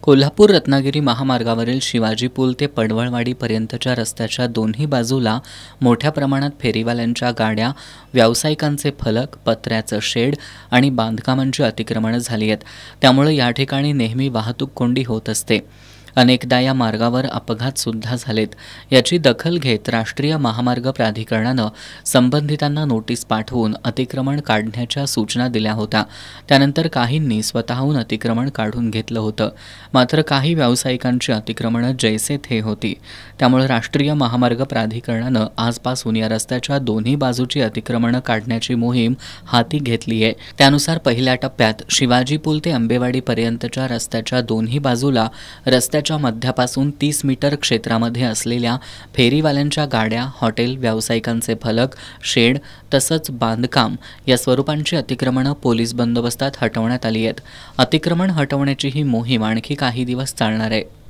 कोल्हापूर रत्नागिरी महामार्गावरील शिवाजी पूल ते पडवळवाडी पर्यंतच्या रस्त्याच्या दोन्ही बाजूला मोठ्या प्रमाणात फेरीवाल्यांच्या गाड्या, व्यावसायिकांचे फलक, पत्र्याचं शेड आणि बांधकामांची अतिक्रमणं झाली आहेत। त्यामुळे या ठिकाणी नेहमी वाहतूक कोंडी होत असते। अनेकदा या मार्गावर अपघात सुद्धा झालेत। याची दखल घेत राष्ट्रीय महामार्ग प्राधिकरणानं संबंधितांना नोटीस पाठवून अतिक्रमण काढण्याच्या सूचना दिल्या होत्या। त्यानंतर काहींनी स्वतःहून अतिक्रमण काढून घेतलं होतं, मात्र काही व्यावसायिकांची अतिक्रमणं जैसे थे होती। त्यामुळे राष्ट्रीय महामार्ग प्राधिकरणानं आजपासून या रस्त्याच्या दोन्ही बाजूची अतिक्रमणं काढण्याची मोहीम हाती घेतली आहे। त्यानुसार पहिल्या टप्प्यात शिवाजी पूल ते आंबेवाडी पर्यंतच्या रस्त्याच्या दोन्ही बाजूला रस्त्याच्या मध्यापासून 30 मीटर क्षेत्रामध्ये असलेल्या फेरीवाल्यांच्या गाड्या, हॉटेल, व्यावसायिकांचे फलक, शेड तसंच बांधकाम या स्वरूपांची अतिक्रमणं पोलीस बंदोबस्तात हटवण्यात आली आहेत। अतिक्रमण हटवण्याची ही मोहीम आणखी काही दिवस चालणार आहे।